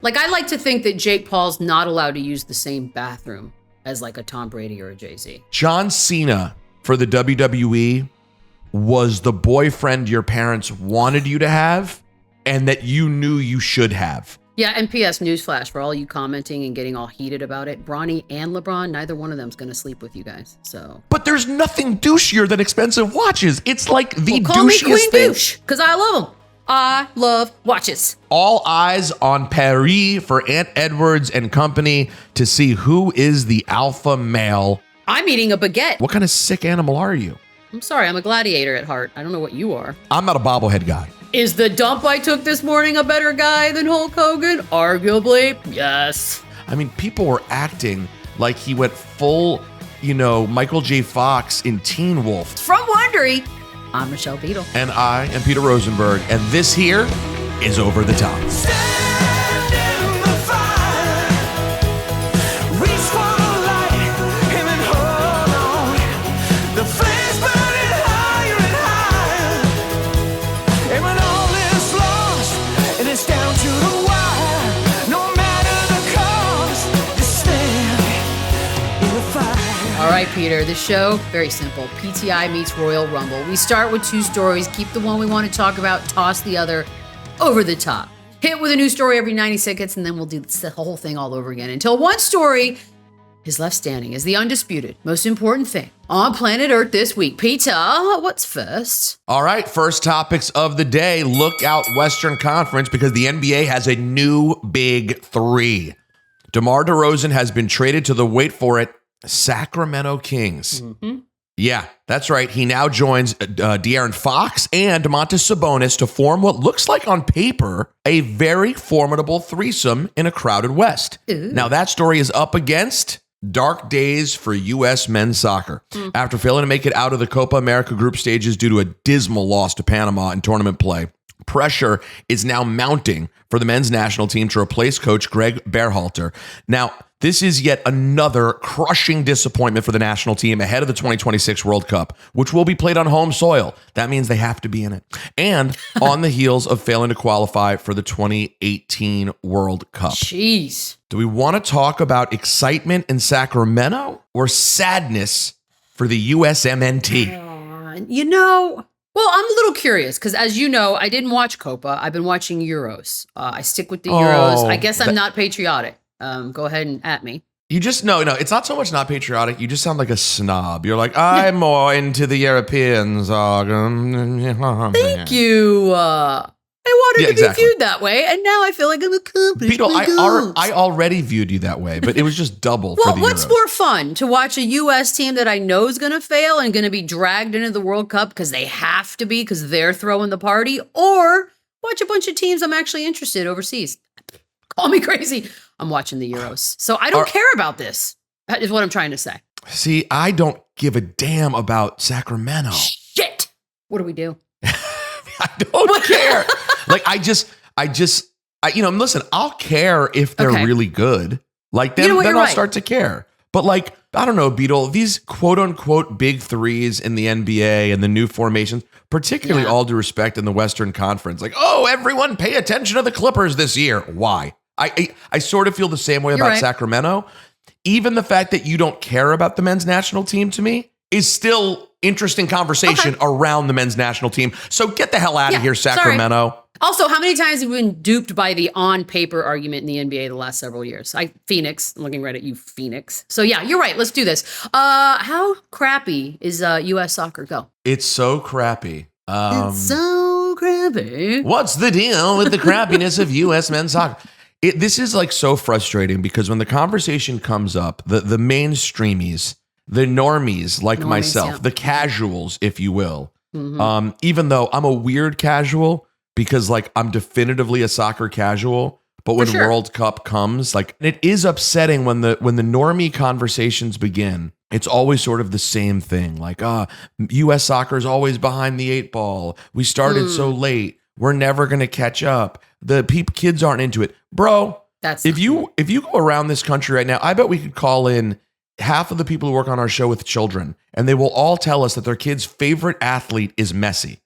Like, I like to think that Jake Paul's not allowed to use the same bathroom as like a Tom Brady or a Jay-Z. John Cena for the WWE was the boyfriend your parents wanted you to have and that you knew you should have. Yeah, and P.S. Newsflash, for all you commenting and getting all heated about it, Bronny and LeBron, neither one of them's going to sleep with you guys, so. But there's nothing douchier than expensive watches. It's like the call me douchiest Queen thing. Douche, because I love them. I love watches. All eyes on Paris for Aunt Edwards and company to see who is the alpha male. I'm eating a baguette. What kind of sick animal are you? I'm sorry, I'm a gladiator at heart. I don't know what you are. I'm not a bobblehead guy. Is the dump I took this morning a better guy than Hulk Hogan? Arguably, yes. I mean, people were acting like he went full, Michael J. Fox in Teen Wolf. From Wondery, I'm Michelle Beadle. And I am Peter Rosenberg. And this here is Over the Top. All right, Peter, the show, very simple. PTI meets Royal Rumble. We start with 2 stories, keep the one we want to talk about, toss the other over the top. Hit with a new story every 90 seconds, and then we'll do the whole thing all over again until one story is left standing as the undisputed, most important thing on planet Earth this week. Peter, what's first? All right, first topics of the day. Look out Western Conference because the NBA has a new big 3. DeMar DeRozan has been traded to the, wait for it, Sacramento Kings. Mm-hmm. Yeah, that's right. He now joins De'Aaron Fox and Domantas Sabonis to form what looks like on paper a very formidable threesome in a crowded West. Ooh. Now that story is up against dark days for U.S. men's soccer. After failing to make it out of the Copa America group stages due to a dismal loss to Panama in tournament play, pressure is now mounting for the men's national team to replace coach Greg Berhalter. Now, this is yet another crushing disappointment for the national team ahead of the 2026 World Cup, which will be played on home soil. That means they have to be in it. And on the heels of failing to qualify for the 2018 World Cup. Jeez. Do we want to talk about excitement in Sacramento or sadness for the USMNT? Well, I'm a little curious because, as you know, I didn't watch Copa. I've been watching Euros. I stick with the Euros. I guess I'm not patriotic. Go ahead and at me. You just, no, it's not so much not patriotic. You just sound like a snob. You're like, I'm more into the Europeans. Thank you. I wanted to be viewed that way, and now I feel like I'm accomplished. Beadle, I already viewed you that way, but it was just double for the Euros. What's more fun, to watch a U.S. team that I know is going to fail and going to be dragged into the World Cup because they have to be because they're throwing the party, or watch a bunch of teams I'm actually interested overseas? Call me crazy. I'm watching the Euros. So I don't care about this. That is what I'm trying to say. See, I don't give a damn about Sacramento. Shit. What do we do? I don't care. Like, listen, I'll care if they're really good. Like, then I'll start to care. But like, I don't know, Beadle, these quote unquote big 3s in the NBA and the new formations, particularly all due respect in the Western Conference, like, oh, everyone pay attention to the Clippers this year. Why? I sort of feel the same way about Sacramento. Even the fact that you don't care about the men's national team to me is still interesting conversation around the men's national team. So get the hell out of here, Sacramento. Sorry. Also, how many times have you been duped by the on-paper argument in the NBA the last several years? Phoenix. I'm looking right at you, Phoenix. So yeah, you're right. Let's do this. How crappy is U.S. soccer? Go. It's so crappy. It's so crappy. What's the deal with the crappiness of U.S. men's soccer? This is like so frustrating because when the conversation comes up, the mainstreamies, the normies like myself, the casuals, if you will, even though I'm a weird casual because like I'm definitively a soccer casual, but when World Cup comes, like it is upsetting when the normie conversations begin. It's always sort of the same thing. Like, U.S. soccer is always behind the 8 ball. We started so late. We're never going to catch up. The kids aren't into it. Bro, if you go around this country right now, I bet we could call in half of the people who work on our show with children, and they will all tell us that their kid's favorite athlete is Messi.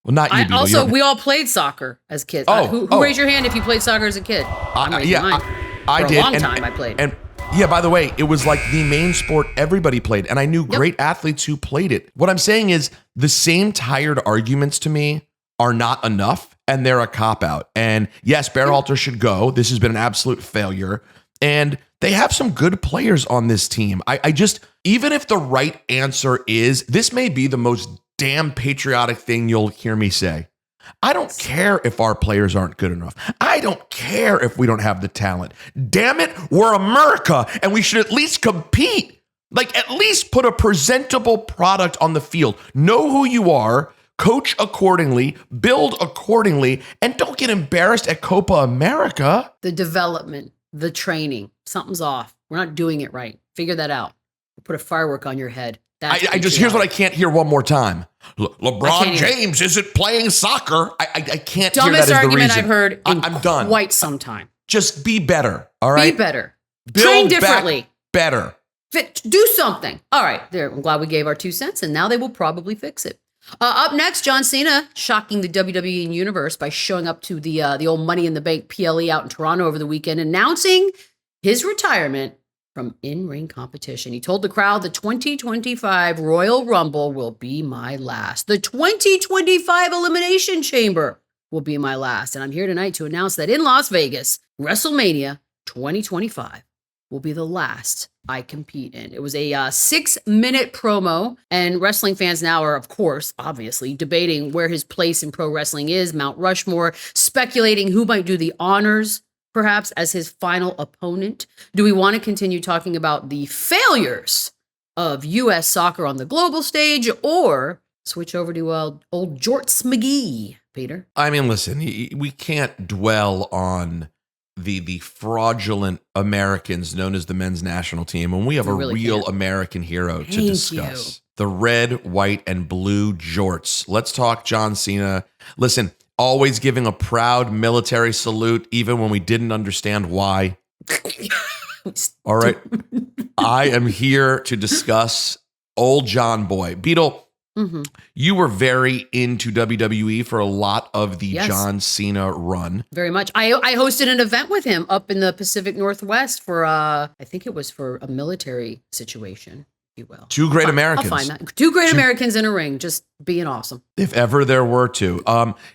Well, not you, Beadle. We all played soccer as kids. Who raised your hand if you played soccer as a kid? I did. For a long time I played. And yeah, by the way, it was like the main sport everybody played. And I knew great athletes who played it. What I'm saying is the same tired arguments to me are not enough, and they're a cop-out. And yes, Berhalter should go. This has been an absolute failure. And they have some good players on this team. I just, even if the right answer is, this may be the most damn patriotic thing you'll hear me say. I don't care if our players aren't good enough. I don't care if we don't have the talent. Damn it, we're America, and we should at least compete. Like, at least put a presentable product on the field. Know who you are, coach accordingly, build accordingly, and don't get embarrassed at Copa America. The development, the training, something's off. We're not doing it right. Figure that out. Put a firework on your head. Here's what I can't hear one more time. LeBron James isn't playing soccer. I can't hear that as the reason. Dumbest argument I've heard I'm done. Quite some time. Just be better, all right? Be better. Train differently. Better. Do something. All right, there. I'm glad we gave our 2 cents, and now they will probably fix it. Up next, John Cena shocking the WWE universe by showing up to the old Money in the Bank PLE out in Toronto over the weekend, announcing his retirement from in-ring competition. He told the crowd, the 2025 Royal Rumble will be my last. The 2025 Elimination Chamber will be my last. And I'm here tonight to announce that in Las Vegas, WrestleMania 2025 will be the last I compete in. It was a 6-minute promo, and wrestling fans now are, of course, obviously, debating where his place in pro wrestling is, Mount Rushmore, speculating who might do the honors perhaps as his final opponent. Do we want to continue talking about the failures of U.S. soccer on the global stage, or switch over to old Jorts McGee, Peter? I mean, listen, we can't dwell on the fraudulent Americans known as the men's national team when we have a real American hero to discuss. The red, white, and blue jorts. Let's talk John Cena. Listen, always giving a proud military salute, even when we didn't understand why. All right. I am here to discuss old John Boy. Beadle, you were very into WWE for a lot of the John Cena run. Very much. I hosted an event with him up in the Pacific Northwest for, I think it was for a military situation. You will. 2 great Americans. I'll find that. 2 great Americans in a ring, just being awesome. If ever there were 2.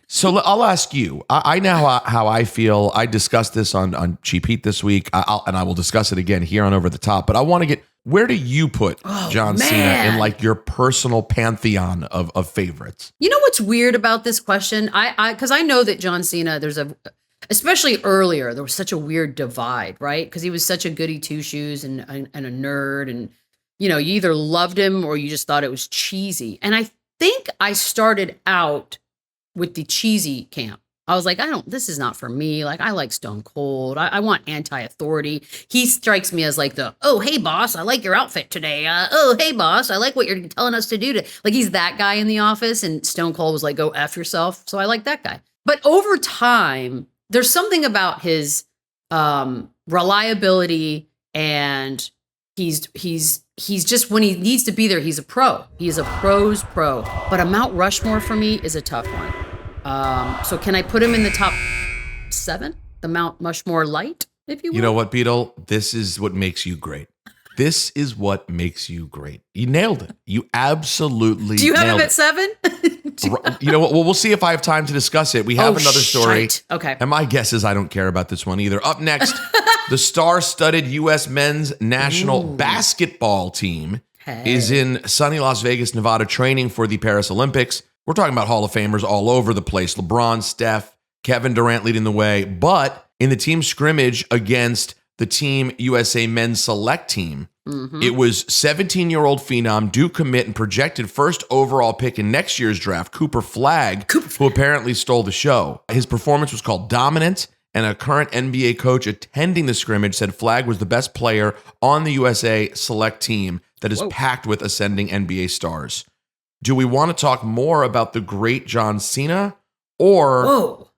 So I'll ask you. I know how I feel. I discussed this on Cheap Heat this week, and I will discuss it again here on Over the Top. But I want to get, where do you put John Cena in like your personal pantheon of favorites? You know what's weird about this question? Because I know that John Cena, especially earlier, there was such a weird divide, right? Because he was such a goody two shoes and a nerd, and you either loved him or you just thought it was cheesy. And I think I started out with the cheesy camp. I was like, this is not for me. Like, I like Stone Cold. I want anti-authority. He strikes me as like oh, hey, boss, I like your outfit today. Oh, hey, boss, I like what you're telling us to do. Like, he's that guy in the office, and Stone Cold was like, go F yourself. So I like that guy. But over time, there's something about his reliability, and he's just, when he needs to be there, he's a pro. He is a pro's pro. But a Mount Rushmore for me is a tough one. So can I put him in the top 7? The Mount Rushmore light, if you will? You know what, Beadle? This is what makes you great. This is what makes you great. You nailed it. You absolutely nailed it. Do you have him at 7? You know what? Well, we'll see if I have time to discuss it. We have another story. Shite. Okay. And my guess is I don't care about this one either. Up next, the star-studded U.S. men's national basketball team is in sunny Las Vegas, Nevada, training for the Paris Olympics. We're talking about Hall of Famers all over the place. LeBron, Steph, Kevin Durant leading the way. But in the team scrimmage against the Team USA men's select team, it was 17-year-old phenom, due commit and projected first overall pick in next year's draft, Cooper Flagg, who apparently stole the show. His performance was called dominant, and a current NBA coach attending the scrimmage said Flagg was the best player on the USA select team that is packed with ascending NBA stars. Do we want to talk more about the great John Cena, or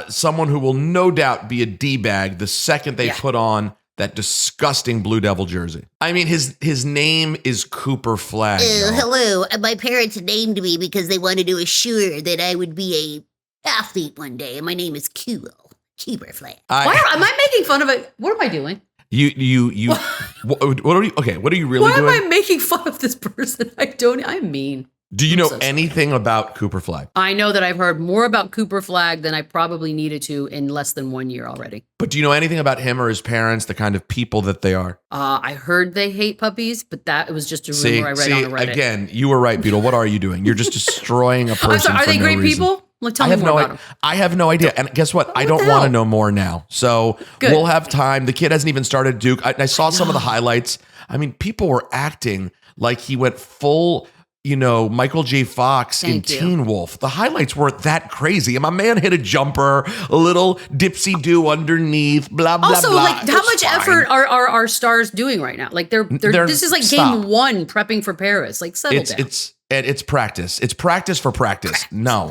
someone who will no doubt be a D-bag the second they put on that disgusting Blue Devil jersey. I mean, his name is Cooper Flagg. Hello. My parents named me because they wanted to assure that I would be a athlete one day, and my name is Cooper Flagg. Am I making fun of it? What am I doing? What are you? Okay, what are you really doing? Why am I making fun of this person? I'm mean. Do you know anything about Cooper Flagg? I know that I've heard more about Cooper Flagg than I probably needed to in less than 1 year already. But do you know anything about him or his parents, the kind of people that they are? I heard they hate puppies, but it was just a rumor I read on Reddit. Again, you were right, Beadle. What are you doing? You're just destroying a person. I'm sorry, are they great people? Tell me more about them. I have no idea. And guess what? I don't want to know more now. So we'll have time. The kid hasn't even started Duke. I saw some of the highlights. I mean, people were acting like he went full, Michael J. Fox in Teen Wolf. The highlights weren't that crazy. And my man hit a jumper, a little dipsy-do underneath, blah, blah, also, blah. Also, how much effort are our stars doing right now? Like, this is like game one prepping for Paris. Like, settle down. It's practice. It's practice for practice. No,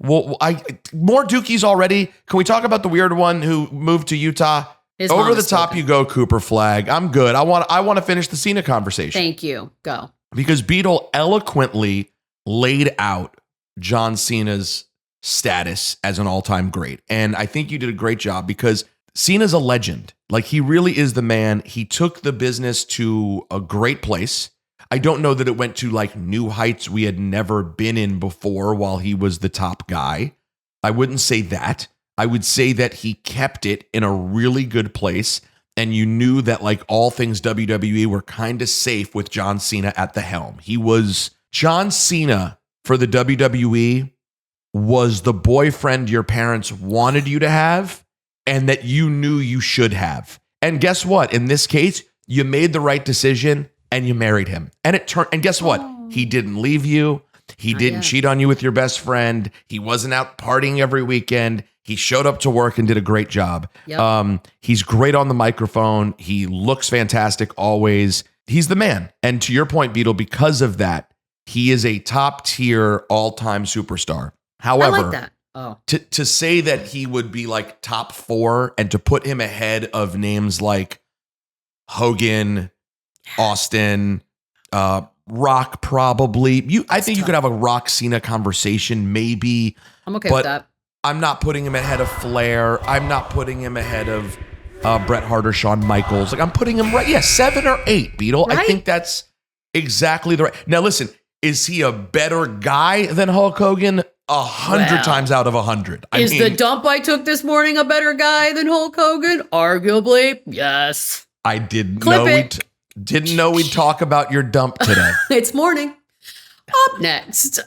more Dookies already. Can we talk about the weird one who moved to Utah? Over the top you go, Cooper Flagg. I'm good. I want to finish the Cena conversation. Thank you. Go. Because Beadle eloquently laid out John Cena's status as an all-time great. And I think you did a great job because Cena's a legend. Like, he really is the man. He took the business to a great place. I don't know that it went to like new heights we had never been in before while he was the top guy. I wouldn't say that. I would say that he kept it in a really good place. And you knew that like all things WWE were kind of safe with John Cena at the helm. John Cena for the WWE was the boyfriend your parents wanted you to have and that you knew you should have. And guess what? In this case, you made the right decision and you married him. And guess what? He didn't leave you. He didn't cheat on you with your best friend. He wasn't out partying every weekend. He showed up to work and did a great job. Yep. He's great on the microphone. He looks fantastic always. He's the man. And to your point, Beadle, because of that, he is a top tier all-time superstar. However, I like that. To say that he would be like top 4 and to put him ahead of names like Hogan, Austin, Rock, probably. I think you could have a Rock Cena conversation, maybe. I'm okay with that. I'm not putting him ahead of Flair. I'm not putting him ahead of Bret Hart or Shawn Michaels. Like, I'm putting him 7 or 8, Beadle. Right? I think that's exactly the right. Now, listen, is he a better guy than Hulk Hogan? 100 times out of 100. Is the dump I took this morning a better guy than Hulk Hogan? Arguably, yes. I didn't know we'd talk about your dump today. It's morning. Up next.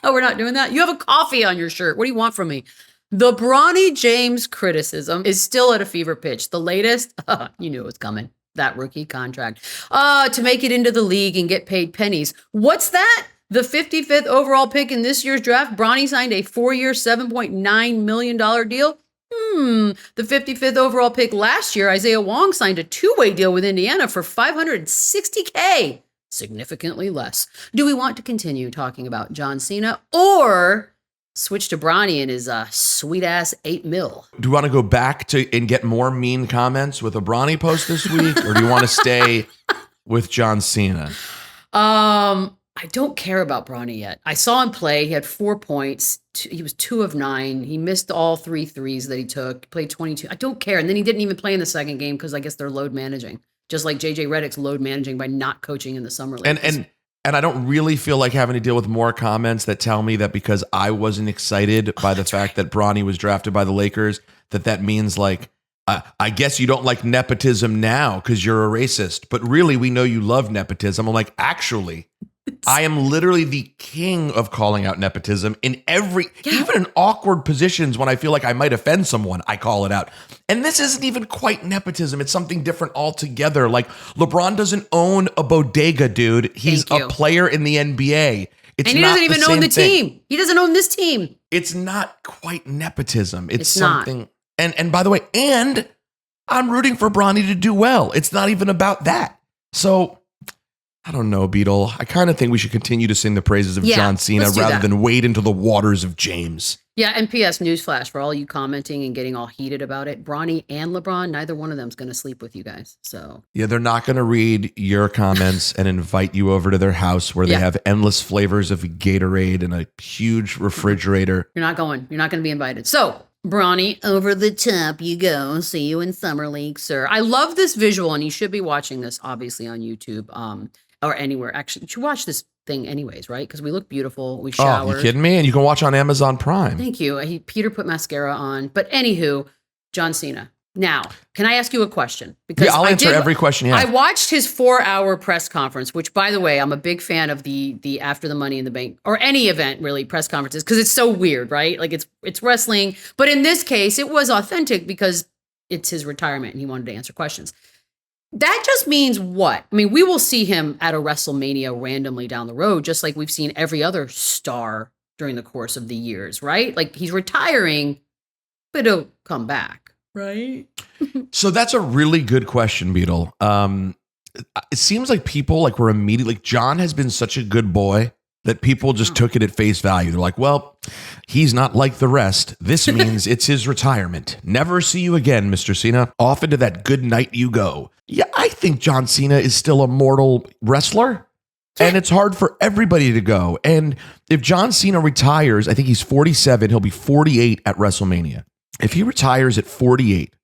Oh, we're not doing that? You have a coffee on your shirt. What do you want from me? The Bronny James criticism is still at a fever pitch. The latest, you knew it was coming. That rookie contract. To make it into the league and get paid pennies. What's that? The 55th overall pick in this year's draft. Bronny signed a 4-year, $7.9 million deal. The 55th overall pick last year, Isaiah Wong signed a 2-way deal with Indiana for $560K. Significantly less. Do we want to continue talking about John Cena or switch to Bronny and his sweet ass $8 million? Do you want to go back and get more mean comments with a Bronny post this week, or do you want to stay with John Cena? I don't care about Bronny yet. I saw him play. He had 4 points. He was 2 of 9. He missed all 3 threes that he took. He played 22. I don't care. And then he didn't even play in the second game because I guess they're load managing. Just like JJ Redick's load managing by not coaching in the summer league. And I don't really feel like having to deal with more comments that tell me that because I wasn't excited by the fact that Bronny was drafted by the Lakers, that means like, I guess you don't like nepotism now because you're a racist. But really, we know you love nepotism. I'm like, actually, I am literally the king of calling out nepotism in even in awkward positions when I feel like I might offend someone, I call it out. And this isn't even quite nepotism. It's something different altogether. Like, LeBron doesn't own a bodega, dude. He's a player in the NBA. And he doesn't even own the team. He doesn't own this team. It's not quite nepotism. It's something. And by the way, and I'm rooting for Bronny to do well. It's not even about that. So I don't know, Beadle. I kind of think we should continue to sing the praises of Yeah, John Cena let's do rather that. than wade into the waters of James. Yeah, and P.S. newsflash for all you commenting and getting all heated about it. Bronny and LeBron, neither one of them's going to sleep with you guys. So Yeah, they're not going to read your comments and invite you over to their house where they have endless flavors of Gatorade and a huge refrigerator. you're not going. You're not going to be invited. So Bronny, over the top you go. See you in Summer League, sir. I love this visual, and you should be watching this, obviously, on YouTube or anywhere. Actually, you should watch this thing anyways, right? Because we look beautiful. We showered. Oh, you kidding me? And you can watch on Amazon Prime. Thank you. Peter put mascara on. But anywho, John Cena. Now, can I ask you a question? Because I'll answer every question you have. I watched his 4-hour press conference, which, by the way, I'm a big fan of the after the Money in the Bank or any event really press conferences because it's so weird, right? Like it's wrestling, but in this case, it was authentic because it's his retirement and he wanted to answer questions. That just means what? I mean, we will see him at a WrestleMania randomly down the road, just like we've seen every other star during the course of the years, right? Like he's retiring, but he'll come back, right? So that's a really good question, Beadle. It seems like people were immediately John has been such a good boy that people just took it at face value. They're like, well, he's not like the rest. This means it's his retirement. Never see you again, Mr. Cena. Off into that good night you go. Yeah, I think John Cena is still a mortal wrestler. And it's hard for everybody to go. And if John Cena retires, I think he's 47. He'll be 48 at WrestleMania. If he retires at 48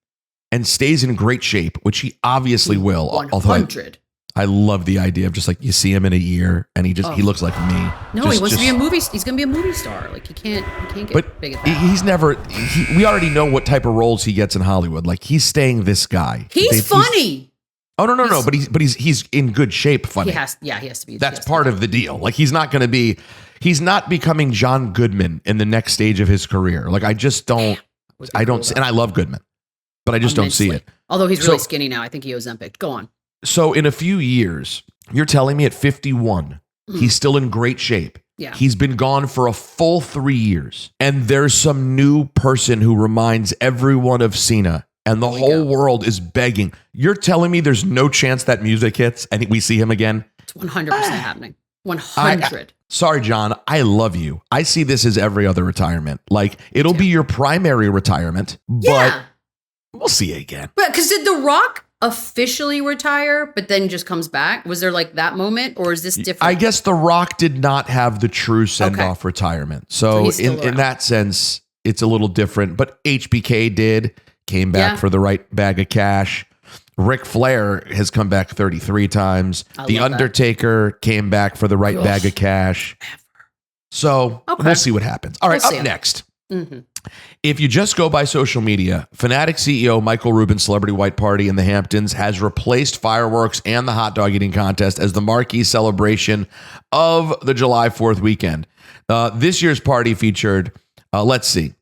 and stays in great shape, which he obviously will. 100. I love the idea of just you see him in a year and he looks like me. No, he wants to be a movie. He's going to be a movie star. Like he can't get big at that. He's never. We already know what type of roles he gets in Hollywood. Like he's staying this guy. He's funny. No. But he's in good shape. Funny. He has to be. That's part of the deal. Like he's not going to be. He's not becoming John Goodman in the next stage of his career. Like I just don't. I don't. And I love Goodman, but I just don't see it. Although he's really skinny now. I think he Ozempic. Go on. So in a few years, you're telling me at 51, he's still in great shape. Yeah. He's been gone for a full 3 years. And there's some new person who reminds everyone of Cena. And the whole world is begging. You're telling me there's no chance that music hits and we see him again? It's 100% happening. 100. Sorry, John. I love you. I see this as every other retirement. Like it'll be your primary retirement, but we'll see you again. But because did The Rock officially retire, but then just comes back? Was there that moment, or is this different? I guess The Rock did not have the true send-off retirement. So in that sense, it's a little different. But HBK came back for the right bag of cash. Ric Flair has come back 33 times. The Undertaker came back for the right bag of cash. So we'll see what happens. All right, up next. Mm-hmm. If you just go by social media, Fanatic CEO Michael Rubin's Celebrity White Party in the Hamptons has replaced fireworks and the hot dog eating contest as the marquee celebration of the July 4th weekend. This year's party featured, let's see,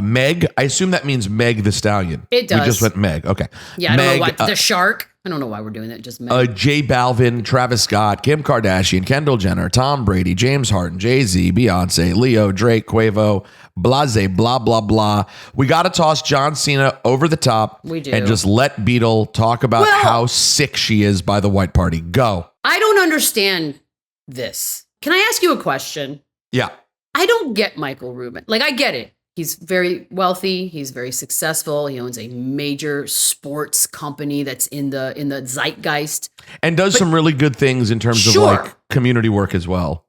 Meg. I assume that means Meg the Stallion. It does. We just went Meg. Okay. Yeah, I don't know why. The shark. I don't know why we're doing that. Just Meg. J Balvin, Travis Scott, Kim Kardashian, Kendall Jenner, Tom Brady, James Harden, Jay-Z, Beyonce, Leo, Drake, Quavo, blase, blah, blah, blah. We got to toss John Cena over the top. We do. And just let Beadle talk about how sick she is by the White Party. Go. I don't understand this. Can I ask you a question? Yeah. I don't get Michael Rubin. I get it. He's very wealthy. He's very successful. He owns a major sports company that's in the zeitgeist. And does some really good things in terms of community work as well.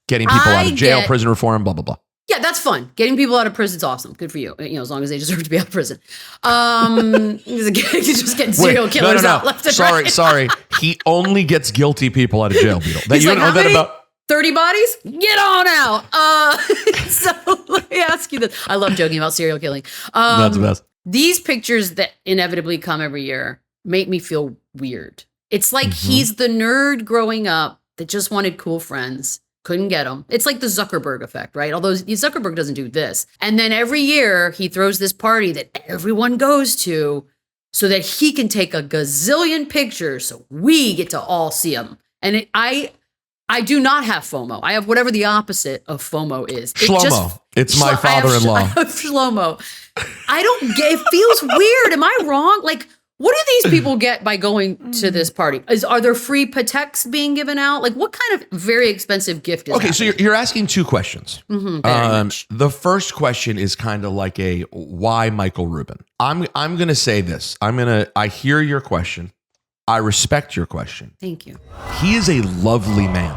Getting people out of jail, prison reform, blah, blah, blah. Yeah, that's fun. Getting people out of prison is awesome. Good for you. As long as they deserve to be out of prison. He's just getting serial killers out left and right. Sorry. He only gets guilty people out of jail, Beadle. He's you know that about 30 bodies? Get on out. So let me ask you this. I love joking about serial killing. That's the best. These pictures that inevitably come every year make me feel weird. It's like he's the nerd growing up that just wanted cool friends, couldn't get them. It's like the Zuckerberg effect, right? Although Zuckerberg doesn't do this. And then every year he throws this party that everyone goes to so that he can take a gazillion pictures so we get to all see them. And I do not have FOMO. I have whatever the opposite of FOMO is. Shlomo. It's my father-in-law. I have Shlomo. I don't get it. Feels weird. Am I wrong? What do these people get by going to this party? Are there free Pateks being given out? Like, what kind of very expensive gift is Okay, happening? so you're asking two questions. Very much. The first question is kind of like a why Michael Rubin? I'm going to say this. I hear your question. I respect your question. Thank you. He is a lovely man.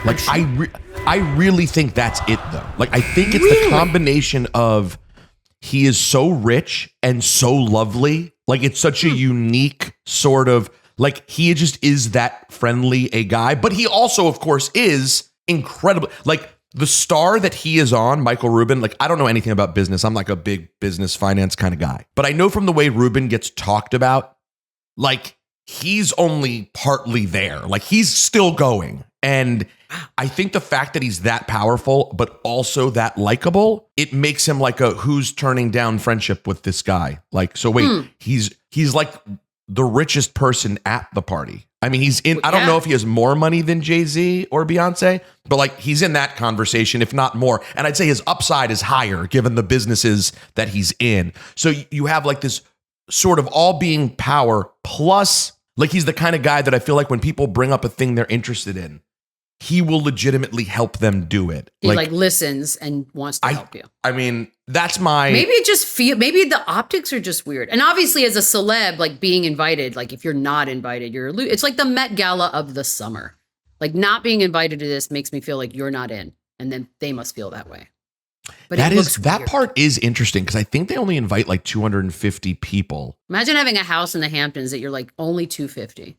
Like, I really think that's it, though. Like, I think it's the combination of he is so rich and so lovely. Like, it's such a unique sort of, like, he just is that friendly a guy. But he also, of course, is incredible. Like, the star that he is on, Michael Rubin, like, I don't know anything about business. I'm like a big business finance kind of guy. But I know from the way Rubin gets talked about, like, he's only partly there. Like, he's still going. And I think the fact that he's that powerful, but also that likable, it makes him like a who's turning down friendship with this guy. Like, so wait, he's like the richest person at the party. I mean, he's in, I don't know if he has more money than Jay-Z or Beyonce, but like he's in that conversation, if not more. And I'd say his upside is higher given the businesses that he's in. So you have like this sort of all being power plus, like, he's the kind of guy that I feel like when people bring up a thing they're interested in, he will legitimately help them do it. He like listens and wants to help you. I mean, that's my... Maybe it just maybe the optics are just weird. And obviously as a celeb, like being invited, like if you're not invited, it's like the Met Gala of the summer. Like not being invited to this makes me feel like you're not in. And then they must feel that way. But that part is interesting because I think they only invite like 250 people. Imagine having a house in the Hamptons that you're like only 250.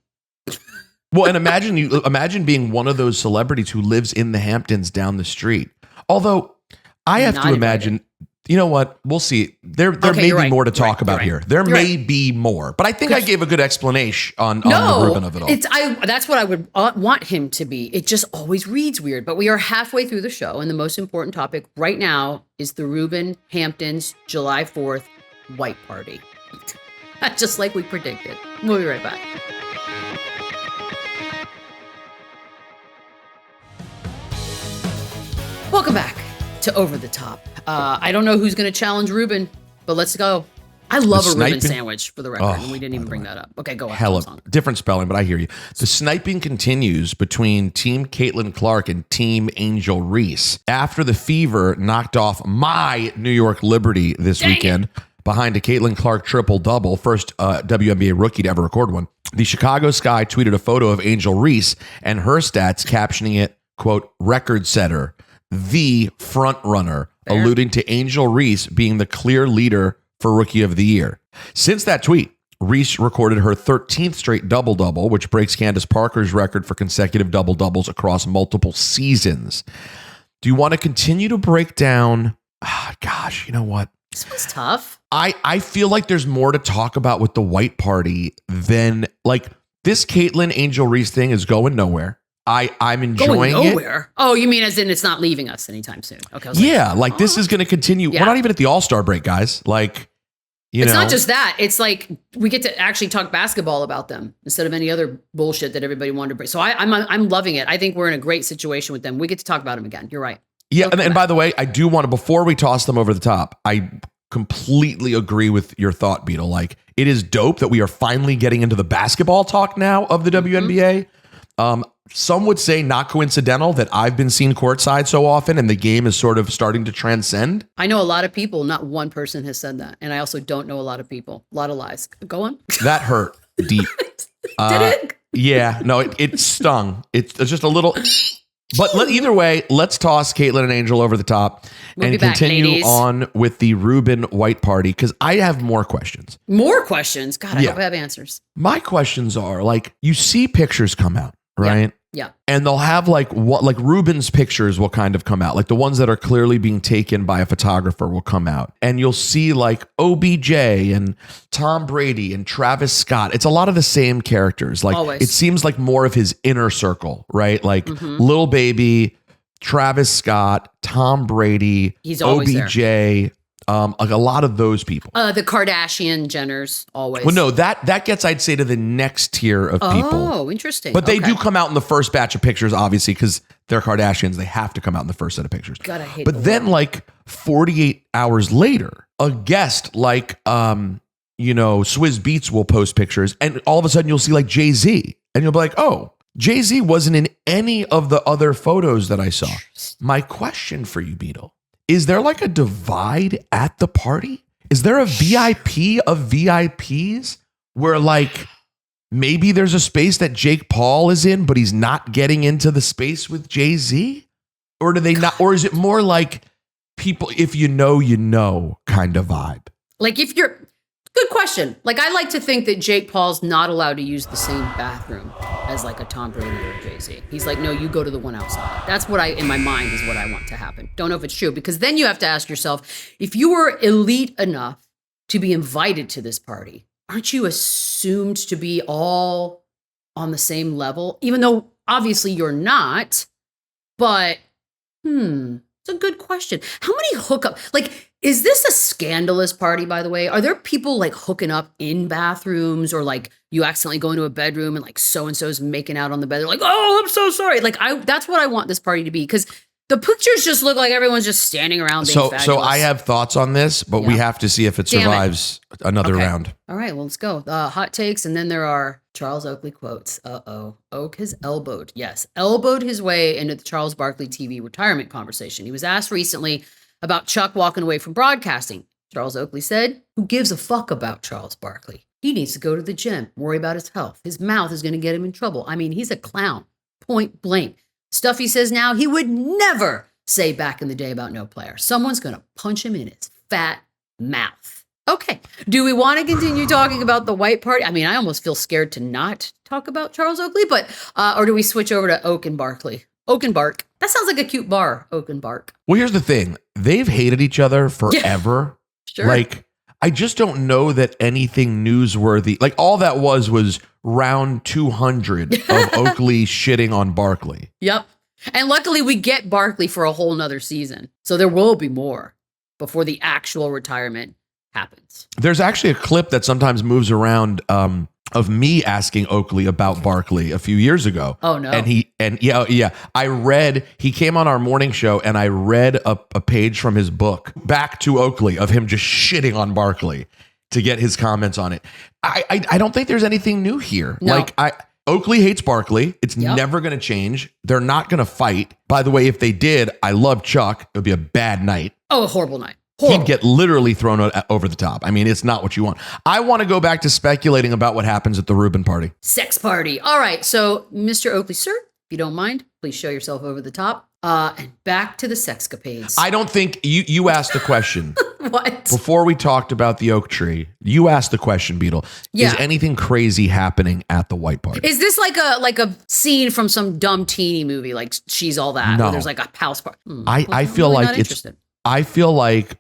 Well, and imagine being one of those celebrities who lives in the Hamptons down the street. Although I have to imagine, you know what? We'll see. There may be more to talk about here. There may be more, but I think I gave a good explanation on the Rubin of it all. That's what I would want him to be. It just always reads weird, but we are halfway through the show, and the most important topic right now is the Rubin Hamptons July 4th white party. Just like we predicted. We'll be right back. Welcome back to Over the Top. I don't know who's going to challenge Rubin, but let's go. I love a Rubin sandwich, for the record, and we didn't even bring that up. Okay, go ahead. Different spelling, but I hear you. The sniping continues between Team Caitlin Clark and Team Angel Reese. After the Fever knocked off my New York Liberty this weekend behind a Caitlin Clark triple-double, first WNBA rookie to ever record one, the Chicago Sky tweeted a photo of Angel Reese and her stats, captioning it, quote, record setter, the front runner, alluding to Angel Reese being the clear leader for Rookie of the Year. Since that tweet, Reese recorded her 13th straight double-double, which breaks Candace Parker's record for consecutive double-doubles across multiple seasons. Do you want to continue to break down? Gosh, you know what? This was tough. I feel like there's more to talk about with the white party than like this Caitlin Angel Reese thing is going nowhere. I'm enjoying going nowhere. It. Oh, you mean as in it's not leaving us anytime soon? Okay. Yeah, like this is going to continue. Yeah. We're not even at the All-Star break, guys. Like, it's not just that. It's like we get to actually talk basketball about them instead of any other bullshit that everybody wanted to bring. So I'm loving it. I think we're in a great situation with them. We get to talk about them again. You're right. Yeah, and by the way, I do want to, before we toss them over the top, I completely agree with your thought, Beadle. Like, it is dope that we are finally getting into the basketball talk now of the WNBA. Some would say not coincidental that I've been seen courtside so often and the game is sort of starting to transcend. I know a lot of people, not one person has said that. And I also don't know a lot of people. A lot of lies. Go on. That hurt deep. Did it? Yeah, no, it stung. It's just a little, but either way, let's toss Caitlin and Angel over the top and continue on with the Rubin white party. Cause I have more questions. More questions? God, I hope I have answers. My questions are like, you see pictures come out, right? Yeah. And they'll have like Rubin's pictures will kind of come out. Like the ones that are clearly being taken by a photographer will come out. And you'll see like OBJ and Tom Brady and Travis Scott. It's a lot of the same characters. Like always. It seems like more of his inner circle, right? Like Lil Baby, Travis Scott, Tom Brady, he's always OBJ. There. Like a lot of those people. The Kardashian Jenners always. Well, no, that gets, I'd say, to the next tier of people. Oh, interesting. But they do come out in the first batch of pictures, obviously, because they're Kardashians. They have to come out in the first set of pictures. God, I hate But then, like 48 hours later, a guest like Swizz Beats will post pictures, and all of a sudden you'll see like Jay-Z, and you'll be like, oh, Jay-Z wasn't in any of the other photos that I saw. My question for you, Beadle, is there like a divide at the party? Is there a VIP of VIPs where like maybe there's a space that Jake Paul is in, but he's not getting into the space with Jay-Z? Or do they not? Or is it more like people, if you know kind of vibe? Like if you're, good question. Like I like to think that Jake Paul's not allowed to use the same bathroom as like a Tom Brady or a Jay-Z. He's like, no, you go to the one outside. That's what in my mind is what I want to happen. Don't know if it's true, because then you have to ask yourself, if you were elite enough to be invited to this party, aren't you assumed to be all on the same level? Even though obviously you're not, but it's a good question. How many hookup, like, is this a scandalous party, by the way? Are there people like hooking up in bathrooms, or like you accidentally go into a bedroom and like so-and-so's making out on the bed? They're like, oh, I'm so sorry. Like that's what I want this party to be, because the pictures just look like everyone's just standing around being fabulous. So I have thoughts on this, but we have to see if it survives another round. All right, well, let's go. Hot takes, and then there are Charles Oakley quotes. Oak has elbowed his way into the Charles Barkley TV retirement conversation. He was asked recently about Chuck walking away from broadcasting. Charles Oakley said, who gives a fuck about Charles Barkley? He needs to go to the gym, worry about his health. His mouth is going to get him in trouble. I mean, he's a clown, point blank. Stuff he says now, he would never say back in the day about no player. Someone's going to punch him in his fat mouth. Okay. Do we want to continue talking about the white party? I mean, I almost feel scared to not talk about Charles Oakley, but, or do we switch over to Oak and Barkley? Oak and Bark. That sounds like a cute bar, Oak and Bark. Well, here's the thing. They've hated each other forever. Sure. Like, I just don't know that anything newsworthy, like all that was round 200 of Oakley shitting on Barkley. Yep. And luckily we get Barkley for a whole nother season. So there will be more before the actual retirement happens. There's actually a clip that sometimes moves around of me asking Oakley about Barkley a few years ago. Oh no. He came on our morning show and I read a page from his book back to Oakley of him just shitting on Barkley to get his comments on it. I don't think there's anything new here. No. Oakley hates Barkley. It's never going to change. They're not going to fight. By the way, if they did, I love Chuck. It would be a bad night. Oh, a horrible night. Horrible. He'd get literally thrown over the top. I mean, it's not what you want. I want to go back to speculating about what happens at the Rubin party. Sex party. All right. So, Mr. Oakley, sir, if you don't mind, please show yourself over the top. And back to the sexcapades. I don't think you asked the question. What? Before we talked about the oak tree, you asked the question, Beadle. Yeah. Is anything crazy happening at the white party? Is this like a scene from some dumb teeny movie, like She's All That? No. Where there's like a house party. I feel really like I feel like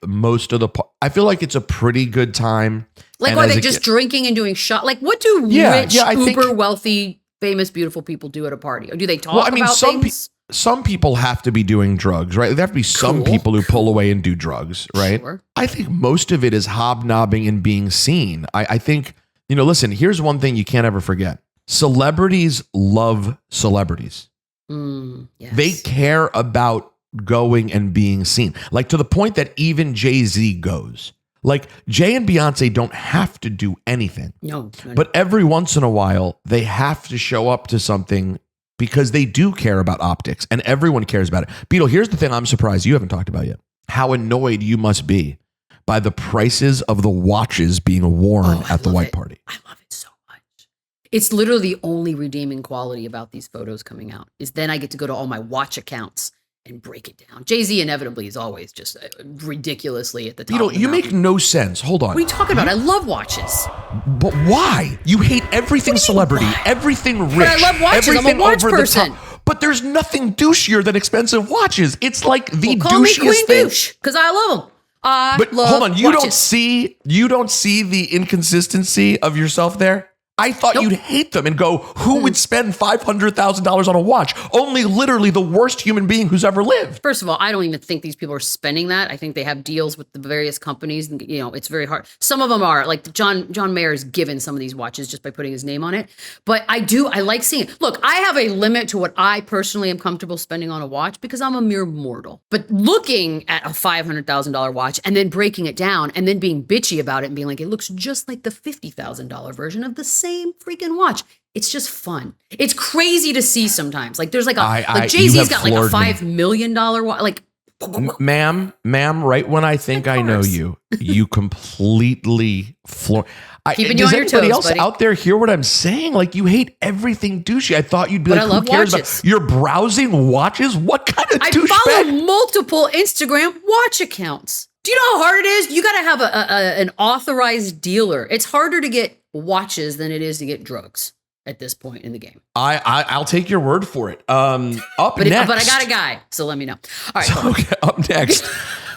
it's a pretty good time. Like, are they just drinking and doing shot? Like, what do rich, uber wealthy, famous, beautiful people do at a party? Or do they talk about things? Some people have to be doing drugs, right? There have to be some people who pull away and do drugs, right? Sure. I think most of it is hobnobbing and being seen. I think, listen, here's one thing you can't ever forget. Celebrities love celebrities. Yes. They care about going and being seen, like to the point that even Jay-Z goes. Like Jay and Beyonce don't have to do anything. No. But every once in a while, they have to show up to something because they do care about optics and everyone cares about it. Beadle, here's the thing I'm surprised you haven't talked about yet. How annoyed you must be by the prices of the watches being worn at the white party. I love it so much. It's literally the only redeeming quality about these photos coming out is then I get to go to all my watch accounts and break it down. Jay-Z inevitably is always just ridiculously at the top. Beadle, you make no sense. Hold on. What are you talking about? I love watches. But why? You hate everything celebrity, everything rich, but I love watches. everything I'm a watch over person. the top. But there's nothing douchier than expensive watches. It's like the call me douchiest Queen thing. Douche because I love them. But love hold on, you watches. don't see the inconsistency of yourself there? I thought you'd hate them and go, who would spend $500,000 on a watch? Only literally the worst human being who's ever lived. First of all, I don't even think these people are spending that. I think they have deals with the various companies. And, it's very hard. Some of them are like John Mayer is given some of these watches just by putting his name on it. But I like seeing it. Look, I have a limit to what I personally am comfortable spending on a watch because I'm a mere mortal. But looking at a $500,000 watch and then breaking it down and then being bitchy about it and being like, it looks just like the $50,000 version of the same freaking watch. It's just fun. It's crazy to see sometimes. Like there's like Jay-Z's got like a $5 million watch. Like, ma'am, right when I think I know you, you completely floor. Keeping you on your toes, anybody else buddy. out there hear what I'm saying? Like you hate everything douchey. I thought you'd be But like, who cares about? You're browsing watches? What kind of douchebag? I follow multiple Instagram watch accounts. Do you know how hard it is? You got to have an authorized dealer. It's harder to get watches than it is to get drugs at this point in the game. I'll take your word for it. Next, but I got a guy, so let me know. All right. Up next,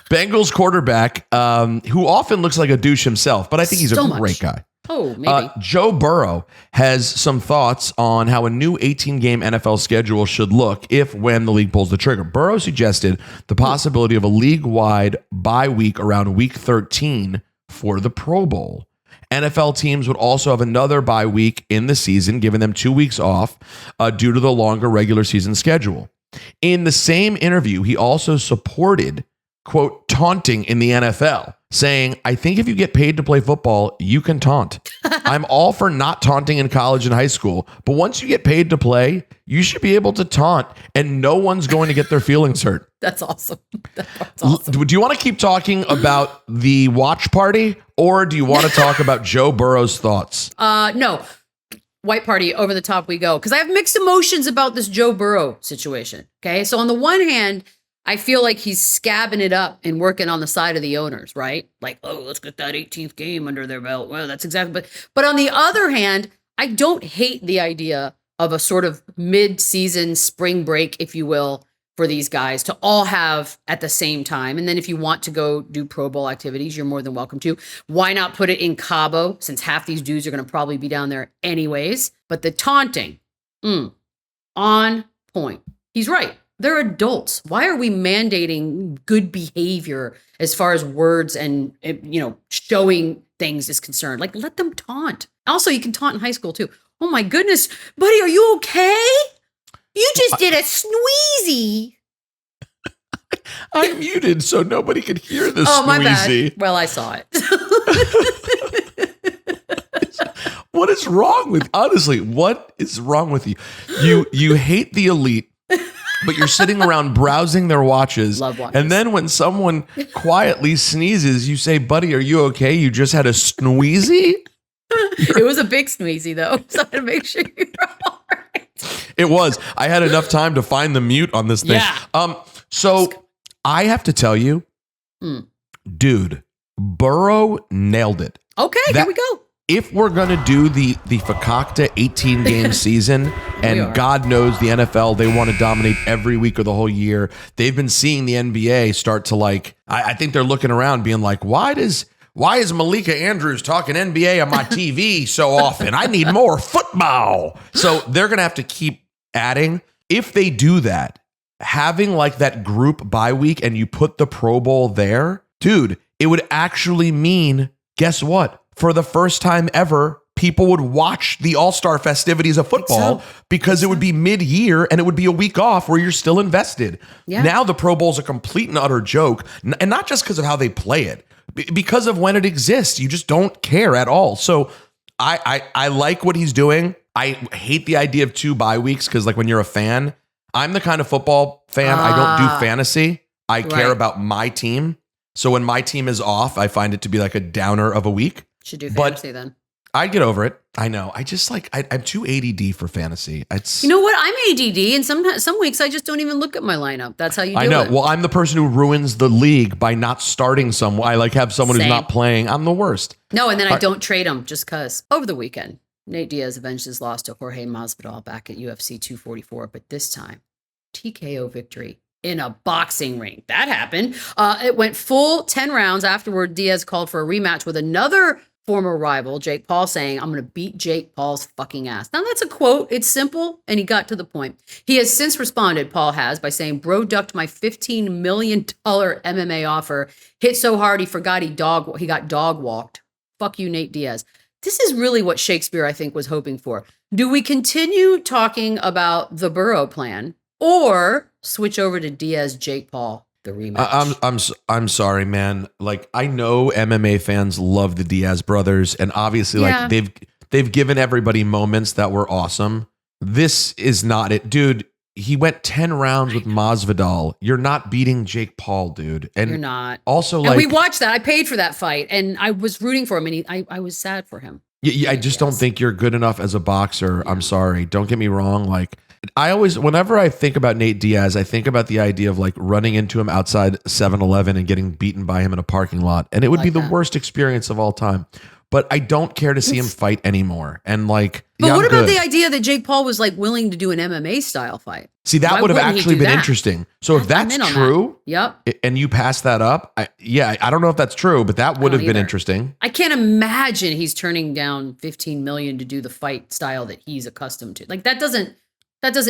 Bengals quarterback, who often looks like a douche himself, but I think he's a great guy. Oh, maybe. Joe Burrow has some thoughts on how a new 18-game NFL schedule should look when the league pulls the trigger. Burrow suggested the possibility of a league-wide bye week around week 13 for the Pro Bowl. NFL teams would also have another bye week in the season, giving them 2 weeks off due to the longer regular season schedule. In the same interview, he also supported, quote, taunting in the NFL, saying, I think if you get paid to play football, you can taunt. I'm all for not taunting in college and high school, but once you get paid to play, you should be able to taunt and no one's going to get their feelings hurt. That's awesome. That's awesome. Do you want to keep talking about the watch party or do you want to talk about Joe Burrow's thoughts? No. White party, over the top we go. Because I have mixed emotions about this Joe Burrow situation. Okay. So on the one hand, I feel like he's scabbing it up and working on the side of the owners, right? Like, oh, let's get that 18th game under their belt. Well, that's exactly. But on the other hand, I don't hate the idea of a sort of mid-season spring break, if you will, for these guys to all have at the same time. And then if you want to go do Pro Bowl activities, you're more than welcome to. Why not put it in Cabo, since half these dudes are going to probably be down there anyways? But the taunting, on point. He's right. They're adults. Why are we mandating good behavior as far as words and, showing things is concerned? Like, let them taunt. Also, you can taunt in high school, too. Oh, my goodness. Buddy, are you okay? You just did a sneezy. I muted so nobody could hear the Oh, my squeezy. bad. Well, I saw it. What is wrong with, honestly, what is wrong with you? You hate the elite. But you're sitting around browsing their watches. Love watches. And then when someone quietly sneezes, you say, buddy, are you okay? You just had a sneezy? It was a big sneezy, though. So I had to make sure you're all right. It was. I had enough time to find the mute on this thing. Yeah. So I have to tell you, dude, Burrow nailed it. Okay, here we go. If we're going to do the Fakakta 18-game season, and God knows the NFL, they want to dominate every week of the whole year. They've been seeing the NBA start to I think they're looking around being like, why is Malika Andrews talking NBA on my TV so often? I need more football. So they're going to have to keep adding. If they do that, having like that group bye week and you put the Pro Bowl there, dude, it would actually mean, guess what? For the first time ever, people would watch the All-Star festivities of football because it would be mid-year and it would be a week off where you're still invested. Yeah. Now the Pro Bowl is a complete and utter joke, and not just because of how they play it, because of when it exists. You just don't care at all. So I like what he's doing. I hate the idea of 2 bye weeks because like when you're a fan, I'm the kind of football fan, I don't do fantasy. I care about my team. So when my team is off, I find it to be like a downer of a week. Should do fantasy then. I get over it. I know. I just I'm too ADD for fantasy. You know what? I'm ADD, and some weeks I just don't even look at my lineup. That's how you do it. I know. Well, I'm the person who ruins the league by not starting someone. I have someone who's not playing. I'm the worst. No, and then I don't trade them just because. Over the weekend, Nate Diaz avenged his loss to Jorge Masvidal back at UFC 244, but this time, TKO victory in a boxing ring. That happened. It went full 10 rounds. Afterward, Diaz called for a rematch with another former rival, Jake Paul, saying, I'm going to beat Jake Paul's fucking ass. Now, that's a quote. It's simple, and he got to the point. He has since responded, Paul has, by saying, bro ducked my $15 million MMA offer. Hit so hard he forgot he got dog walked. Fuck you, Nate Diaz. This is really what Shakespeare, I think, was hoping for. Do we continue talking about the Burrow plan or switch over to Diaz, Jake Paul? The rematch. I'm sorry, man. Like, I know MMA fans love the Diaz brothers, and obviously, like they've given everybody moments that were awesome. This is not it, dude. He went 10 rounds with Masvidal. You're not beating Jake Paul, dude. And you're not. Also, and like, we watched that. I paid for that fight, and I was rooting for him, and I was sad for him. Yeah, I just don't think you're good enough as a boxer. Yeah. I'm sorry. Don't get me wrong. Like, whenever I think about Nate Diaz, I think about the idea of like running into him outside 7-Eleven and getting beaten by him in a parking lot. And it would be the worst experience of all time. But I don't care to see him fight anymore. And like, but what about the idea that Jake Paul was like willing to do an MMA style fight? See, that would have actually been interesting. So if that's true, and you pass that up, I don't know if that's true, but that would have been interesting. I can't imagine he's turning down $15 million to do the fight style that he's accustomed to. Like that doesn't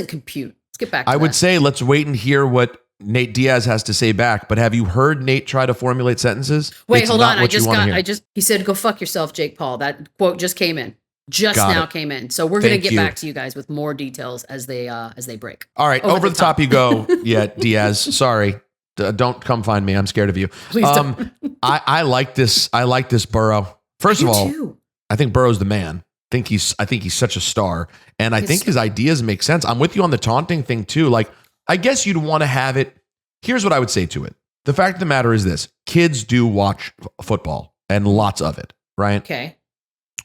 compute. Let's get back to that. I would say let's wait and hear what Nate Diaz has to say back, but have you heard Nate try to formulate sentences? Wait, hold on. He said, go fuck yourself, Jake Paul. That quote just came in. Came in. So we're going to get back to you guys with more details as they break. All right. Over the top you go. Yeah, Diaz. Sorry. Don't come find me. I'm scared of you. Please don't. I like this. I like this Burrow. First of all, I think Burrow's the man. I think he's such a star. And I think his ideas make sense. I'm with you on the taunting thing too. Like, I guess you'd want to have it. Here's what I would say to it. The fact of the matter is this. Kids do watch football and lots of it, right? Okay.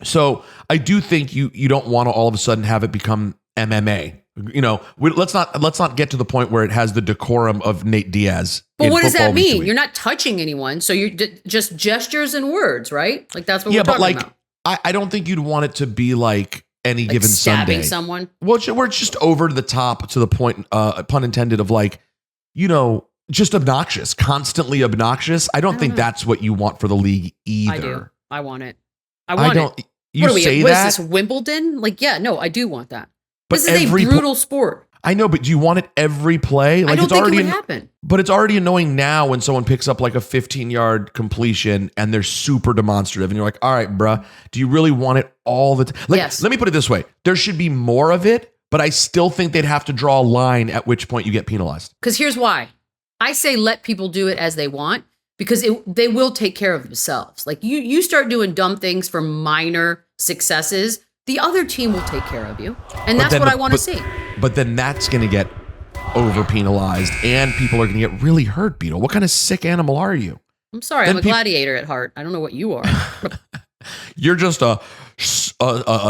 So I do think you don't want to all of a sudden have it become MMA. You know, let's not get to the point where it has the decorum of Nate Diaz. But what does that mean? You're not touching anyone. So you're just gestures and words, right? Like that's what we're talking about. I don't think you'd want it to be like any given stabbing Sunday. Someone. Well, we're just over the top to the point, pun intended, of like, you know, just obnoxious, constantly obnoxious. I don't think that's what you want for the league either. I do. I want it. I want it. You say that? Was this Wimbledon? Like, yeah, no, I do want that. But this is a brutal sport. I know, but do you want it every play? Like, I don't think it would happen. But it's already annoying now when someone picks up like a 15-yard completion and they're super demonstrative. And you're like, all right, bruh, do you really want it all the time? Like, yes. Let me put it this way. There should be more of it, but I still think they'd have to draw a line at which point you get penalized. Because here's why. I say let people do it as they want, because they will take care of themselves. Like you start doing dumb things for minor successes, the other team will take care of you. And that's what I want to see. But then that's going to get over penalized and people are going to get really hurt, Beadle. What kind of sick animal are you? I'm sorry. I'm a gladiator at heart. I don't know what you are. You're just a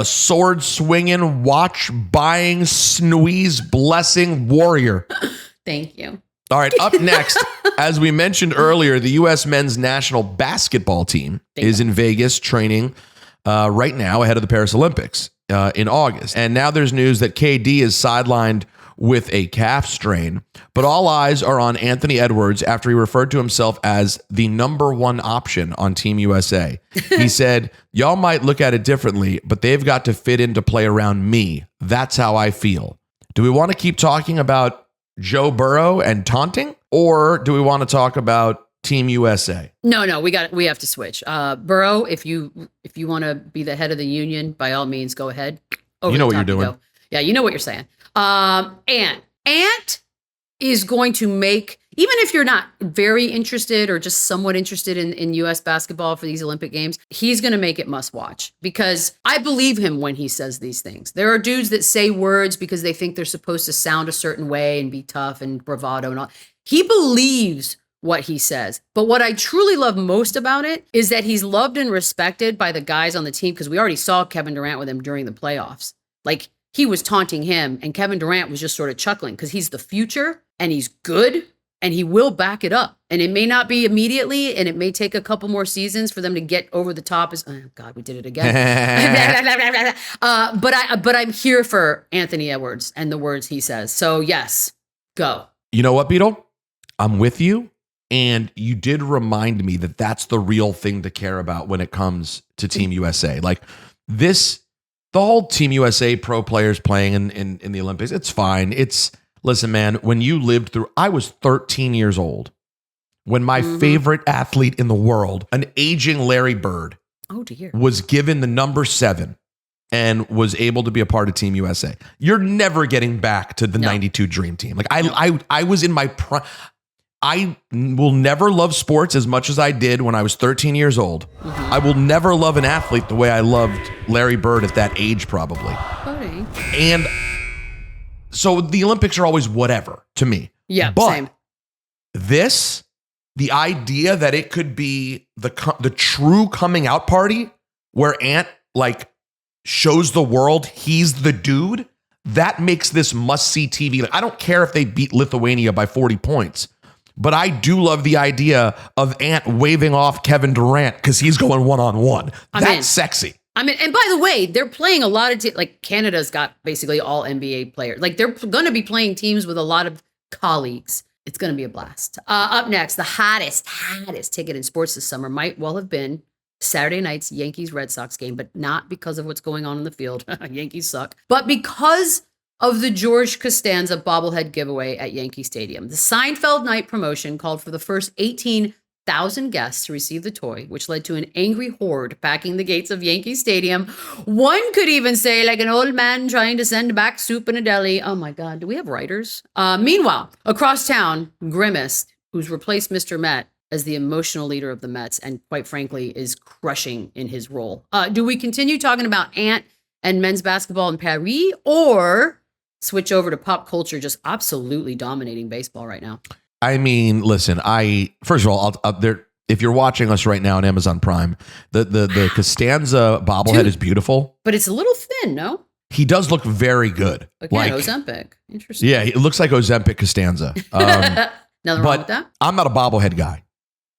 sword swinging, watch buying, sneeze blessing warrior. Thank you. All right. Up next, as we mentioned earlier, the U.S. men's national basketball team is in Vegas training right now ahead of the Paris Olympics in August. And now there's news that KD is sidelined with a calf strain, but all eyes are on Anthony Edwards after he referred to himself as the number one option on Team USA. He said, y'all might look at it differently, but they've got to fit in to play around me. That's how I feel. Do we want to keep talking about Joe Burrow and taunting, or do we want to talk about Team USA? No, we have to switch. Burrow, if you want to be the head of the union, by all means, go ahead. You know what you're doing. Yeah, you know what you're saying. Ant is going to make, even if you're not very interested or just somewhat interested in U.S. basketball for these Olympic Games, he's going to make it must watch, because I believe him when he says these things. There are dudes that say words because they think they're supposed to sound a certain way and be tough and bravado and all. He believes what he says. But what I truly love most about it is that he's loved and respected by the guys on the team, because we already saw Kevin Durant with him during the playoffs. Like, he was taunting him and Kevin Durant was just sort of chuckling because he's the future and he's good and he will back it up. And it may not be immediately and it may take a couple more seasons for them to get over the top. Oh God, we did it again. But I'm here for Anthony Edwards and the words he says. So yes, go. You know what, Beadle? I'm with you. And you did remind me that that's the real thing to care about when it comes to Team USA. Like this, the whole Team USA pro players playing in the Olympics, it's fine. Listen, man, when you lived through, I was 13 years old when my favorite athlete in the world, an aging Larry Bird, was given the number 7 and was able to be a part of Team USA. You're never getting back to the 92 Dream Team. Like I was in my prime. I will never love sports as much as I did when I was 13 years old. I will never love an athlete the way I loved Larry Bird at that age, probably. And so the Olympics are always whatever to me. Yeah, but same. The idea that it could be the true coming out party where Ant like shows the world he's the dude, that makes this must-see TV. Like, I don't care if they beat Lithuania by 40 points, but I do love the idea of Ant waving off Kevin Durant because he's going one-on-one. That's sexy. I mean, and by the way, they're playing a lot of like Canada's got basically all NBA players. Like they're going to be playing teams with a lot of colleagues. It's going to be a blast. Up next, the hottest ticket in sports this summer might well have been Saturday night's Yankees-Red Sox game, but not because of what's going on in the field. Yankees suck. But because of the George Costanza bobblehead giveaway at Yankee Stadium. The Seinfeld night promotion called for the first 18,000 guests to receive the toy, which led to an angry horde packing the gates of Yankee Stadium. One could even say like an old man trying to send back soup in a deli. Oh my God, do we have writers? Meanwhile, across town, Grimace, who's replaced Mr. Met as the emotional leader of the Mets and quite frankly is crushing in his role. Do we continue talking about Ant and men's basketball in Paris or switch over to pop culture just absolutely dominating baseball right now? I mean, listen, first of all, if you're watching us right now on Amazon Prime, the Costanza bobblehead is beautiful. But it's a little thin, no? He does look very good. Again, Ozempic. Interesting. Yeah, it looks like Ozempic Costanza. Nothing wrong with that? I'm not a bobblehead guy.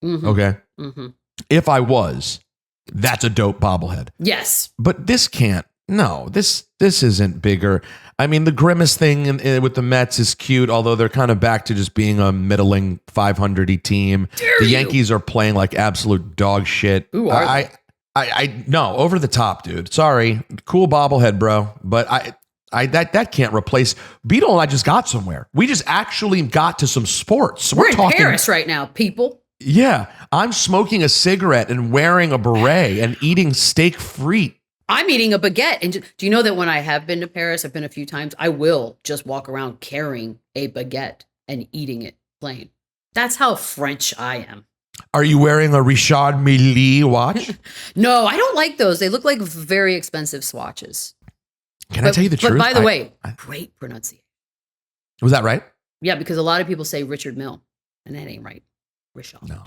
Okay? If I was, that's a dope bobblehead. Yes. But this can't. No, this isn't bigger. I mean, the Grimace thing with the Mets is cute, although they're kind of back to just being a middling 500-y team. The Yankees are playing like absolute dog shit. Ooh, are they? No, over the top, dude. Sorry. Cool bobblehead, bro. But that can't replace. Beadle and I just got somewhere. We just actually got to some sports. We're in Paris right now, people. Yeah. I'm smoking a cigarette and wearing a beret and eating steak frite. I'm eating a baguette. And do you know that when I have been to Paris, I've been a few times, I will just walk around carrying a baguette and eating it plain. That's how French I am. Are you wearing a Richard Mille watch? No, I don't like those. They look like very expensive swatches. I tell you the truth? But by the way, great pronunciation. Was that right? Yeah, because a lot of people say Richard Mille, and that ain't right. Richard. No,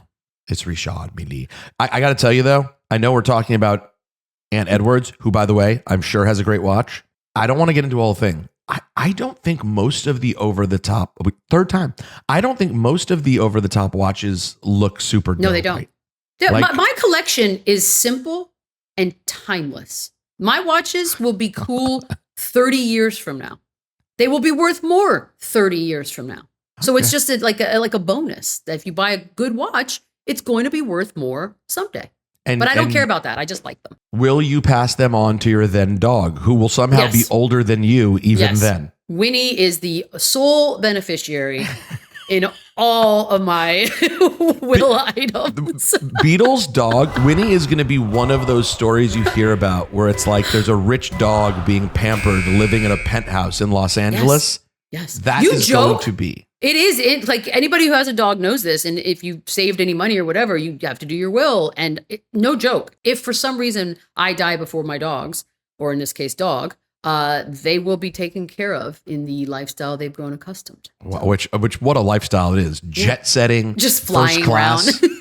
it's Richard Mille. I got to tell you, though, I know we're talking about Ant Edwards, who, by the way, I'm sure has a great watch. I don't want to get into the whole thing. I don't think most of the over-the-top, I don't think most of the over-the-top watches look super dope. No, they don't. Right? My collection is simple and timeless. My watches will be cool 30 years from now. They will be worth more 30 years from now. So it's just like a bonus that if you buy a good watch, it's going to be worth more someday. But I don't care about that. I just like them. Will you pass them on to your then dog, who will somehow be older than you even then? Winnie is the sole beneficiary in all of my will items. Beadle's dog, Winnie, is going to be one of those stories you hear about where it's like there's a rich dog being pampered living in a penthouse in Los Angeles. Yes. That is going to be. It is. Like anybody who has a dog knows this. And if you saved any money or whatever, you have to do your will. And no joke, if for some reason I die before my dogs, or in this case, dog, they will be taken care of in the lifestyle they've grown accustomed to. Wow, which what a lifestyle it is. Jet setting, just flying first class. around.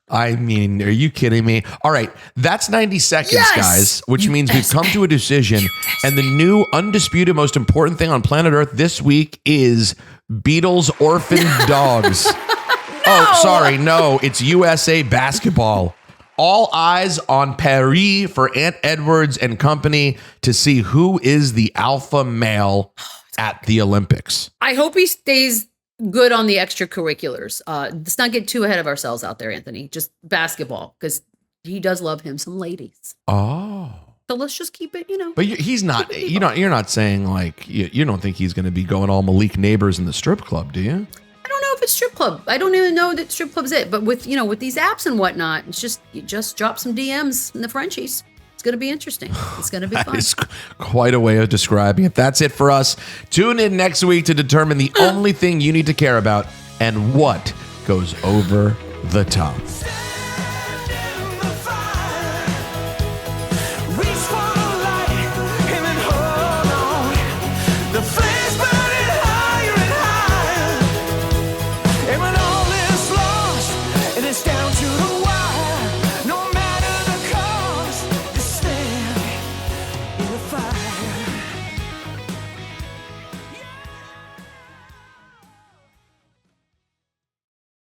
I mean, are you kidding me? All right, that's 90 seconds, guys, which means we've come to a decision. And the new undisputed most important thing on planet Earth this week is Beadle's orphan dogs. Oh, sorry. No, it's USA basketball. All eyes on Paris for Ant Edwards and company to see who is the alpha male at the Olympics. I hope he stays good on the extracurriculars. Let's not get too ahead of ourselves out there, Anthony. Just basketball, because he does love him some ladies. Oh. So let's just keep it, But he's not, you're not saying like, you don't think he's going to be going all Malik Neighbors in the strip club, do you? I don't know if it's strip club. I don't even know that strip club's it. But with, with these apps and whatnot, it's just, you just drop some DMs in the Frenchies. It's going to be interesting. It's going to be fun. It's quite a way of describing it. That's it for us. Tune in next week to determine the only thing you need to care about and what goes over the top.